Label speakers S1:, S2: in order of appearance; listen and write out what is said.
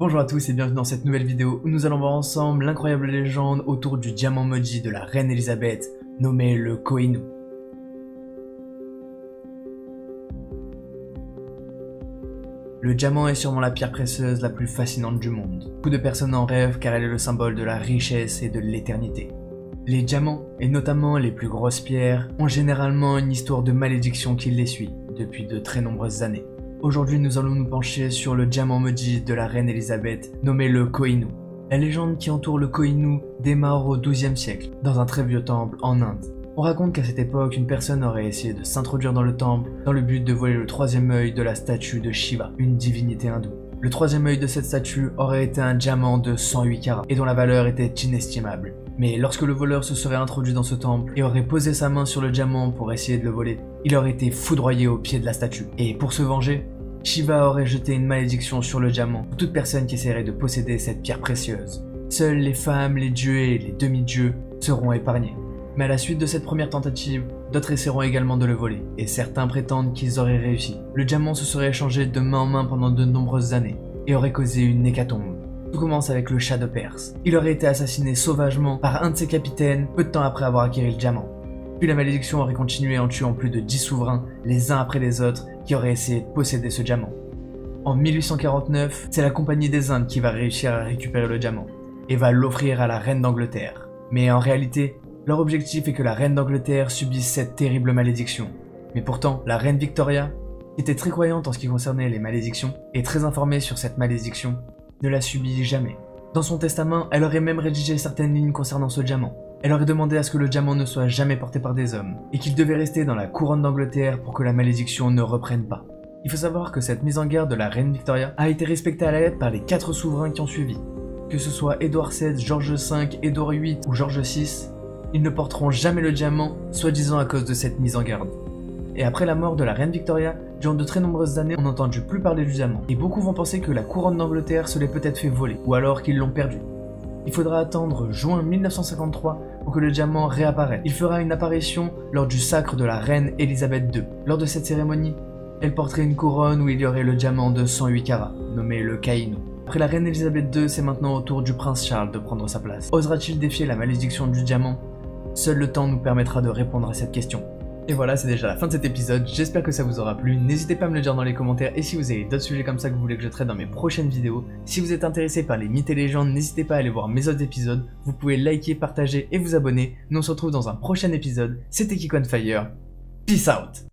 S1: Bonjour à tous et bienvenue dans cette nouvelle vidéo où nous allons voir ensemble l'incroyable légende autour du diamant maudit de la reine Elisabeth, nommé le Koh-i-Noor. Le diamant est sûrement la pierre précieuse la plus fascinante du monde. Beaucoup de personnes en rêvent car elle est le symbole de la richesse et de l'éternité. Les diamants, et notamment les plus grosses pierres, ont généralement une histoire de malédiction qui les suit depuis de très nombreuses années. Aujourd'hui, nous allons nous pencher sur le diamant maudit de la reine Elisabeth, nommé le Koh-i-Noor. La légende qui entoure le Koh-i-Noor démarre au XIIe siècle, dans un très vieux temple en Inde. On raconte qu'à cette époque, une personne aurait essayé de s'introduire dans le temple dans le but de voler le troisième œil de la statue de Shiva, une divinité hindoue. Le troisième œil de cette statue aurait été un diamant de 108 carats et dont la valeur était inestimable. Mais lorsque le voleur se serait introduit dans ce temple et aurait posé sa main sur le diamant pour essayer de le voler, il aurait été foudroyé au pied de la statue. Et pour se venger, Shiva aurait jeté une malédiction sur le diamant pour toute personne qui essaierait de posséder cette pierre précieuse. Seuls les femmes, les dieux et les demi-dieux seront épargnés. Mais à la suite de cette première tentative, d'autres essaieront également de le voler, et certains prétendent qu'ils auraient réussi. Le diamant se serait échangé de main en main pendant de nombreuses années, et aurait causé une hécatombe. Tout commence avec le Shah de Perse. Il aurait été assassiné sauvagement par un de ses capitaines peu de temps après avoir acquis le diamant. Puis la malédiction aurait continué en tuant plus de 10 souverains, les uns après les autres, qui auraient essayé de posséder ce diamant. En 1849, c'est la Compagnie des Indes qui va réussir à récupérer le diamant, et va l'offrir à la reine d'Angleterre. Mais en réalité, leur objectif est que la reine d'Angleterre subisse cette terrible malédiction. Mais pourtant, la reine Victoria, qui était très croyante en ce qui concernait les malédictions, et très informée sur cette malédiction, ne la subit jamais. Dans son testament, elle aurait même rédigé certaines lignes concernant ce diamant. Elle aurait demandé à ce que le diamant ne soit jamais porté par des hommes, et qu'il devait rester dans la couronne d'Angleterre pour que la malédiction ne reprenne pas. Il faut savoir que cette mise en garde de la reine Victoria a été respectée à la lettre par les 4 souverains qui ont suivi. Que ce soit Édouard VII, George V, Édouard VIII ou George VI, ils ne porteront jamais le diamant, soi-disant à cause de cette mise en garde. Et après la mort de la reine Victoria, durant de très nombreuses années, on n'a entendu plus parler du diamant, et beaucoup vont penser que la couronne d'Angleterre se l'est peut-être fait voler, ou alors qu'ils l'ont perdu. Il faudra attendre juin 1953 pour que le diamant réapparaisse. Il fera une apparition lors du sacre de la reine Elisabeth II. Lors de cette cérémonie, elle porterait une couronne où il y aurait le diamant de 108 carats, nommé le Koh-i-Noor. Après la reine Elisabeth II, c'est maintenant au tour du prince Charles de prendre sa place. Osera-t-il défier la malédiction du diamant? Seul le temps nous permettra de répondre à cette question. Et voilà, c'est déjà la fin de cet épisode, j'espère que ça vous aura plu, n'hésitez pas à me le dire dans les commentaires et si vous avez d'autres sujets comme ça que vous voulez que je traite dans mes prochaines vidéos. Si vous êtes intéressé par les mythes et légendes, n'hésitez pas à aller voir mes autres épisodes, vous pouvez liker, partager et vous abonner. Nous on se retrouve dans un prochain épisode, c'était Geek on Fire, peace out.